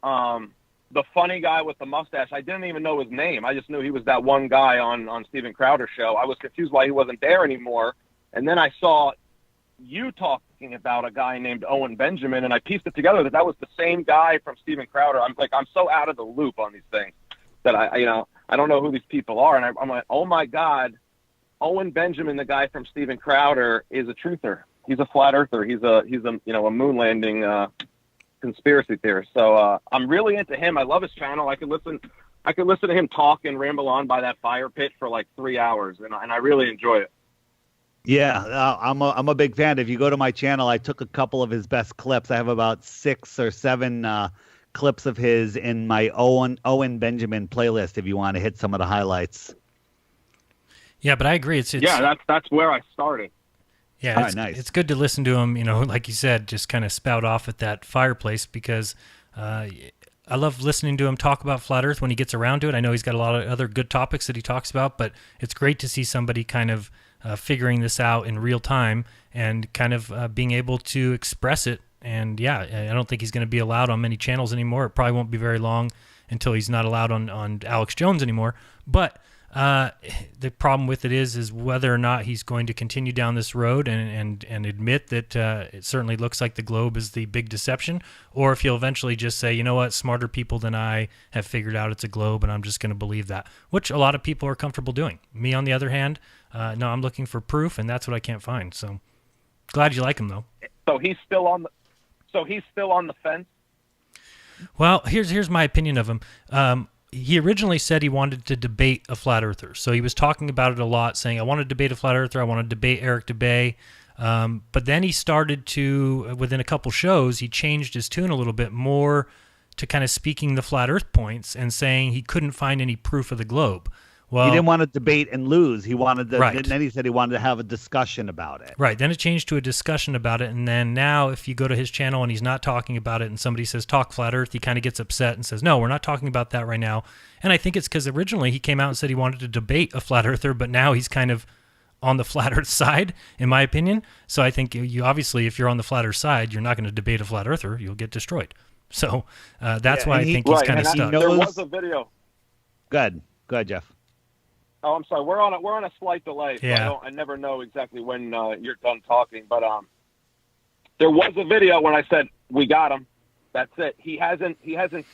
the funny guy with the mustache, I didn't even know his name. I just knew he was that one guy on Steven Crowder's show. I was confused why he wasn't there anymore. And then I saw you talking about a guy named Owen Benjamin, and I pieced it together that was the same guy from Steven Crowder. I'm so out of the loop on these things that I don't know who these people are. And I'm like, oh my God, Owen Benjamin, the guy from Steven Crowder, is a truther. He's a flat earther. He's a a moon landing conspiracy theorist. So I'm really into him. I love his channel. I could listen to him talk and ramble on by that fire pit for like 3 hours, and I really enjoy it. Yeah, I'm a big fan. If you go to my channel, I took a couple of his best clips. I have about 6 or 7 clips of his in my Owen Benjamin playlist. If you want to hit some of the highlights. Yeah, but I agree. It's that's where I started. Yeah, it's good to listen to him, like you said, just kind of spout off at that fireplace, because I love listening to him talk about Flat Earth when he gets around to it. I know he's got a lot of other good topics that he talks about, but it's great to see somebody kind of figuring this out in real time and kind of being able to express it. And yeah, I don't think he's going to be allowed on many channels anymore. It probably won't be very long until he's not allowed on Alex Jones anymore. But the problem with it is whether or not he's going to continue down this road and admit that it certainly looks like the globe is the big deception, or if he'll eventually just say, you know what, smarter people than I have figured out it's a globe, and I'm just going to believe that, which a lot of people are comfortable doing. Me, on the other hand, no, I'm looking for proof, and that's what I can't find. So glad you like him, though. So he's still on the fence. Well, here's my opinion of him. He originally said he wanted to debate a flat earther. So he was talking about it a lot, saying, I want to debate a flat earther. I want to debate Eric Dubay. But then he started to, within a couple shows, he changed his tune a little bit more to kind of speaking the flat earth points and saying he couldn't find any proof of the globe. Well, he didn't want to debate and lose. He wanted to, right. And then he said he wanted to have a discussion about it. Right. Then it changed to a discussion about it. And then now if you go to his channel and he's not talking about it and somebody says, talk flat earth, he kind of gets upset and says, no, we're not talking about that right now. And I think it's because originally he came out and said he wanted to debate a flat earther, but now he's kind of on the flat earth side, in my opinion. So I think you obviously, if you're on the flat earth side, you're not going to debate a flat earther. You'll get destroyed. So that's why I think he's kind of stuck. There was a video. Go ahead, Jeff. Oh, I'm sorry. We're on a slight delay, so yeah. I never know exactly when you're done talking. But there was a video when I said we got him. That's it. He hasn't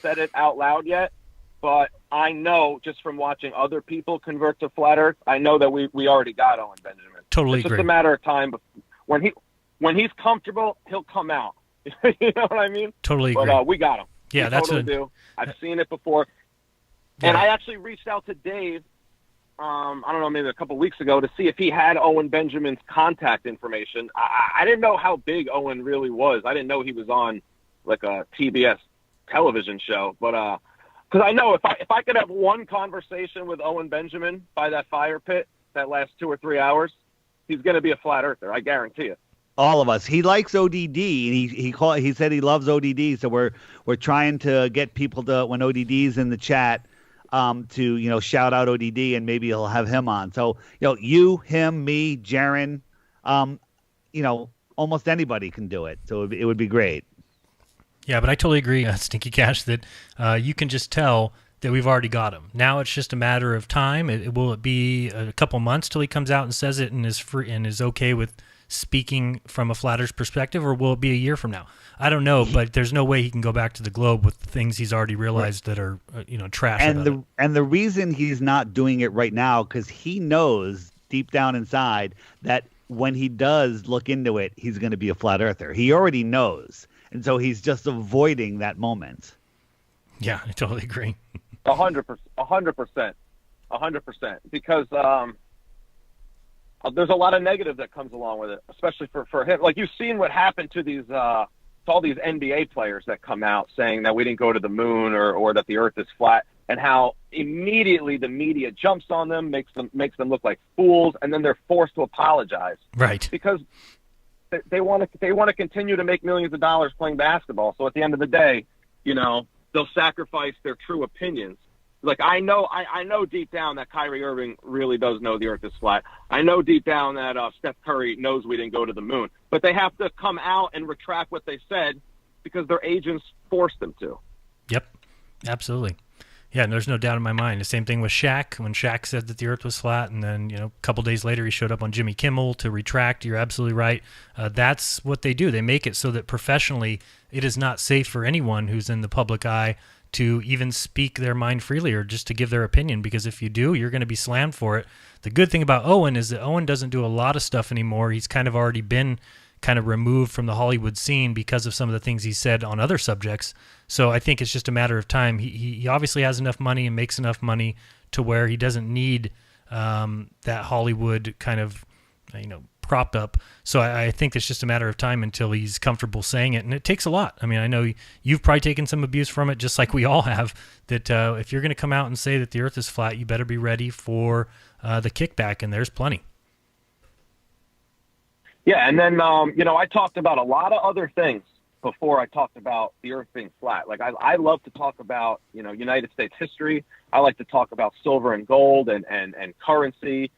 said it out loud yet, but I know just from watching other people convert to flat Earth, I know that we already got Owen Benjamin. Totally it's agree. It's just a matter of time. When he's comfortable, he'll come out. You know what I mean? Totally agree. But we got him. Yeah, we that's totally do. I've seen it before, yeah. And I actually reached out to Dave. I don't know, maybe a couple weeks ago, to see if he had Owen Benjamin's contact information. I didn't know how big Owen really was. I didn't know he was on like a TBS television show. But because I know if I could have one conversation with Owen Benjamin by that fire pit that lasts 2 or 3 hours, he's going to be a flat earther. I guarantee it. All of us. He likes ODD. He said he loves ODD. So we're trying to get people to, when ODD's in the chat, to shout out ODD, and maybe he'll have him on. So you, him, me, Jaron, almost anybody can do it. So it would be great. Yeah, but I totally agree, StinkyCASH, that you can just tell that we've already got him. Now it's just a matter of time. Will it be a couple months till he comes out and says it and is free and is okay with speaking from a flat earth perspective, or will it be a year from now? I don't know, but there's no way he can go back to the globe with things he's already realized that are trash. And the reason he's not doing it right now, because he knows deep down inside that when he does look into it, he's going to be a flat earther. He already knows, and so he's just avoiding that moment. Yeah, I totally agree. 100%, because there's a lot of negative that comes along with it, especially for him. Like, you've seen what happened to these all these NBA players that come out saying that we didn't go to the moon or that the Earth is flat, and how immediately the media jumps on them, makes them look like fools, and then they're forced to apologize. Right. Because they want to continue to make millions of dollars playing basketball. So at the end of the day, they'll sacrifice their true opinions. Like I know deep down that Kyrie Irving really does know the Earth is flat. I know deep down that Steph Curry knows we didn't go to the moon. But they have to come out and retract what they said because their agents forced them to. Yep, absolutely. Yeah, and there's no doubt in my mind. The same thing with Shaq, when Shaq said that the Earth was flat, and then a couple days later he showed up on Jimmy Kimmel to retract. You're absolutely right. That's what they do. They make it so that professionally it is not safe for anyone who's in the public eye to even speak their mind freely or just to give their opinion, because if you do, you're going to be slammed for it. The good thing about Owen is that Owen doesn't do a lot of stuff anymore. He's kind of already been kind of removed from the Hollywood scene because of some of the things he said on other subjects. So I think it's just a matter of time. He obviously has enough money and makes enough money to where he doesn't need that Hollywood kind of, propped up. So I think it's just a matter of time until he's comfortable saying it. And it takes a lot. I mean, I know you've probably taken some abuse from it, just like we all have, that if you're going to come out and say that the Earth is flat, you better be ready for the kickback, and there's plenty. Yeah, and then, I talked about a lot of other things before I talked about the Earth being flat. Like, I love to talk about, United States history. I like to talk about silver and gold and currency.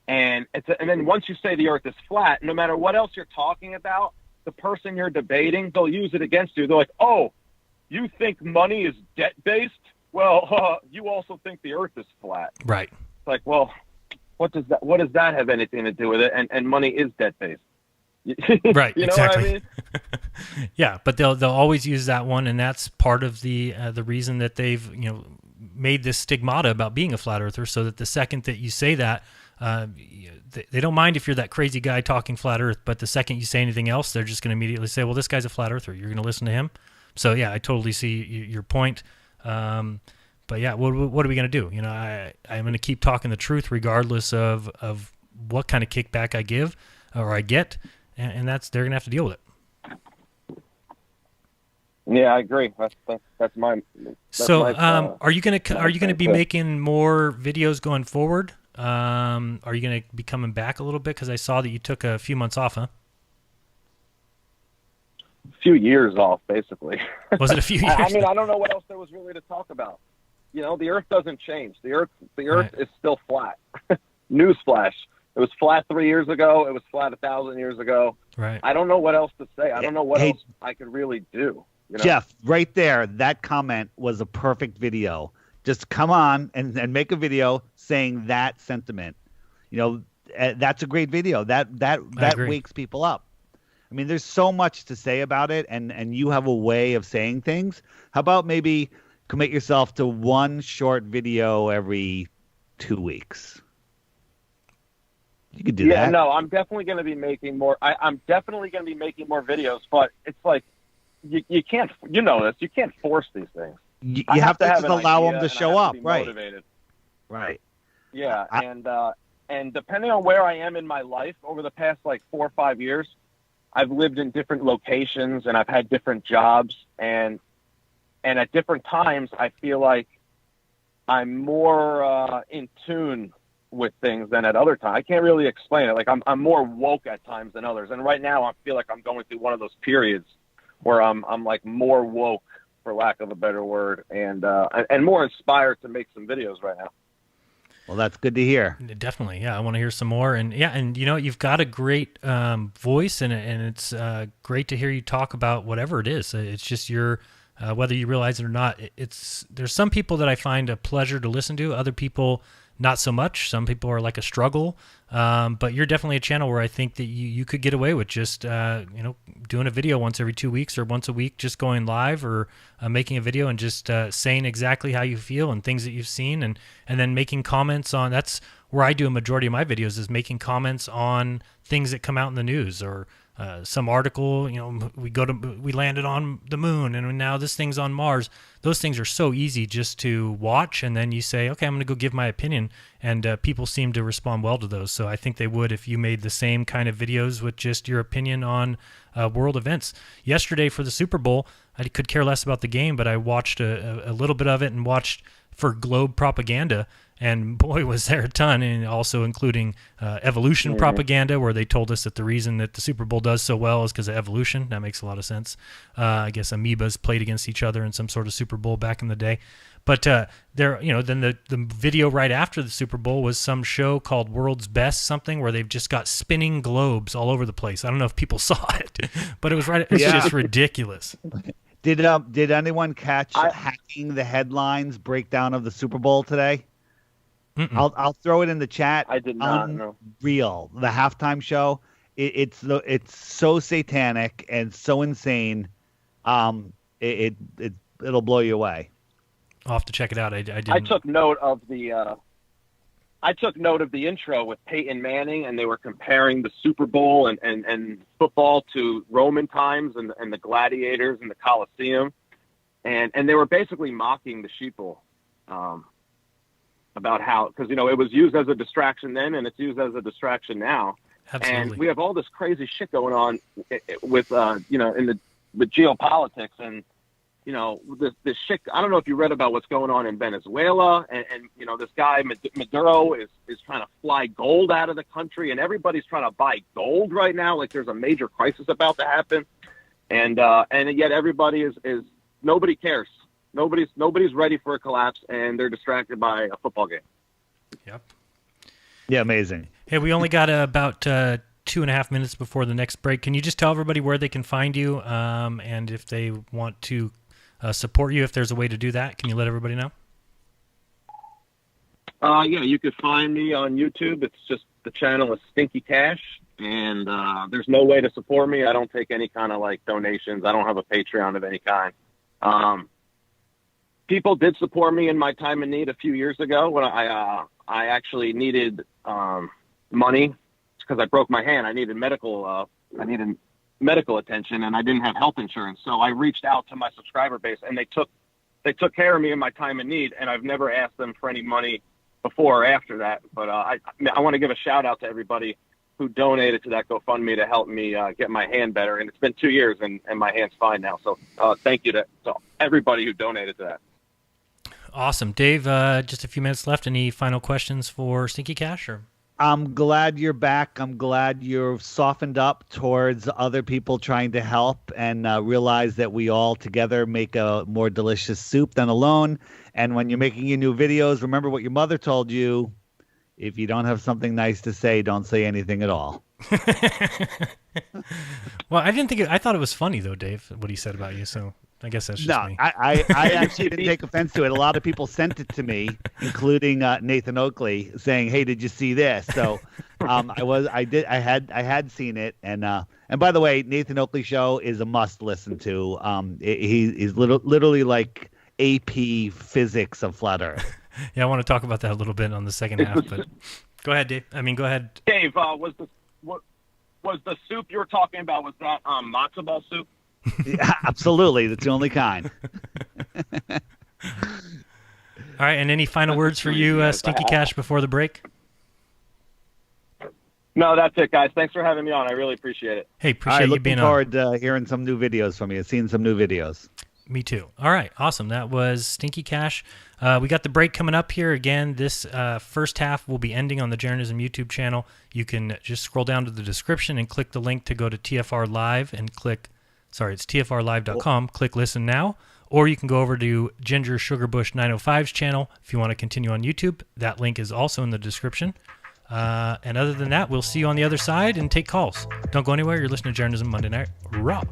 And then once you say the Earth is flat, no matter what else you're talking about, the person you're debating, they'll use it against you. They're like, oh, you think money is debt-based? Well, you also think the Earth is flat. Right. It's like, well, what does that have anything to do with it? And money is debt-based. Right, you know exactly. what I mean? Yeah, but they'll always use that one, and that's part of the reason that they've made this stigmata about being a flat earther, so that the second that you say that, they don't mind if you're that crazy guy talking flat Earth, but the second you say anything else, they're just going to immediately say, well, this guy's a flat earther. You're going to listen to him. So yeah, I totally see your point. But yeah, what are we going to do? I'm going to keep talking the truth regardless of what kind of kickback I give or I get. And they're going to have to deal with it. Yeah, I agree. That's my. So, are you going to be making more videos going forward? Are you going to be coming back a little bit? Because I saw that you took a few months off, huh? A few years off, basically. Was it a few years? I mean, I don't know what else there was really to talk about. The Earth doesn't change. The Earth Right. is still flat. Newsflash. It was flat 3 years ago. It was flat 1,000 years ago. Right. I don't know what else to say. I don't know what else I could really do. Jeff, right there, that comment was a perfect video. Just come on and make a video saying that sentiment. That's a great video. That wakes people up. I mean, there's so much to say about it, and you have a way of saying things. How about maybe commit yourself to one short video every 2 weeks? You could do that. Yeah, no, I'm definitely going to be making more. I'm definitely going to be making more videos, but it's like you can't. You know this. You can't force these things. You have to just allow them to show up, right? Motivated. Right. Yeah, and depending on where I am in my life over the past 4 or 5 years, I've lived in different locations and I've had different jobs, and at different times I feel like I'm more in tune with things than at other times. I can't really explain it. Like I'm more woke at times than others, and right now I feel like I'm going through one of those periods where I'm like more woke, for lack of a better word, and more inspired to make some videos right now. Well, that's good to hear. Definitely, yeah. I want to hear some more, and yeah, and you've got a great voice, and it's great to hear you talk about whatever it is. It's just your whether you realize it or not. There's some people that I find a pleasure to listen to. Other people, not so much. Some people are like a struggle, but you're definitely a channel where I think that you could get away with just doing a video once every 2 weeks or once a week, just going live or making a video and just saying exactly how you feel and things that you've seen, and then making comments on. That's where I do a majority of my videos, is making comments on things that come out in the news or some article, we landed on the moon and now this thing's on Mars. Those things are so easy just to watch, and then you say, okay, I'm going to go give my opinion, and people seem to respond well to those. So I think they would if you made the same kind of videos with just your opinion on world events. Yesterday for the Super Bowl, I could care less about the game, but I watched a little bit of it and watched for Globe propaganda. And boy, was there a ton, and also including evolution propaganda, where they told us that the reason that the Super Bowl does so well is because of evolution. That makes a lot of sense. I guess amoebas played against each other in some sort of Super Bowl back in the day. But then the video right after the Super Bowl was some show called World's Best something, where they've just got spinning globes all over the place. I don't know if people saw it, but it was right. It's just ridiculous. Did anyone catch hacking the headlines breakdown of the Super Bowl today? I'll throw it in the chat. I did not know. Real. The halftime show. It's so satanic and so insane. It'll blow you away. I'll have to check it out. I didn't. I took note of the intro with Peyton Manning, and they were comparing the Super Bowl and football to Roman times and the gladiators and the Colosseum, and they were basically mocking the sheeple. About how, because it was used as a distraction then, and it's used as a distraction now. Absolutely. And we have all this crazy shit going on with with geopolitics and this shit. I don't know if you read about what's going on in Venezuela, and this guy Maduro is trying to fly gold out of the country, and everybody's trying to buy gold right now, like there's a major crisis about to happen, and yet everybody is nobody cares. Nobody's ready for a collapse, and they're distracted by a football game. Yep. Yeah, amazing. Hey, we only got about 2.5 minutes before the next break. Can you just tell everybody where they can find you, and if they want to support you, if there's a way to do that? Can you let everybody know? Yeah, you could find me on YouTube. It's just the channel is StinkyCASH, and there's no way to support me. I don't take any kind of donations. I don't have a Patreon of any kind. People did support me in my time of need a few years ago when I actually needed money because I broke my hand. I needed medical attention, and I didn't have health insurance. So I reached out to my subscriber base, and they took care of me in my time of need. And I've never asked them for any money before or after that. But I want to give a shout out to everybody who donated to that GoFundMe to help me get my hand better. And it's been 2 years, and my hand's fine now. So thank you to everybody who donated to that. Awesome. Dave, just a few minutes left. Any final questions for StinkyCASH? Or? I'm glad you're back. I'm glad you're softened up towards other people trying to help and realize that we all together make a more delicious soup than alone. And when you're making your new videos, remember what your mother told you. If you don't have something nice to say, don't say anything at all. Well, I thought it was funny, though, Dave, what he said about you. So I guess that's just me. I actually didn't take offense to it. A lot of people sent it to me, including Nathan Oakley, saying, "Hey, did you see this?" So I had seen it, and by the way, Nathan Oakley show is a must listen to. He's literally like AP physics of flat Earth. Yeah, I want to talk about that a little bit on the second half, but go ahead, Dave. Go ahead. Dave, was the soup you were talking about, was that matzo ball soup? Yeah, absolutely. That's the only kind. All right, and any final words for you, StinkyCASH, before the break? No, that's it, guys. Thanks for having me on. I really appreciate it. Hey, appreciate you being on. Looking forward to hearing some new videos from you, seeing some new videos. Me too. All right, awesome. That was StinkyCASH. We got the break coming up here. Again, this first half will be ending on the Jeranism YouTube channel. You can just scroll down to the description and click the link to go to TFR Live and click, it's tfrlive.com. Click Listen Now. Or you can go over to Ginger Sugarbush 905's channel if you want to continue on YouTube. That link is also in the description. And other than that, we'll see you on the other side and take calls. Don't go anywhere. You're listening to Jeranism Monday Night Raw.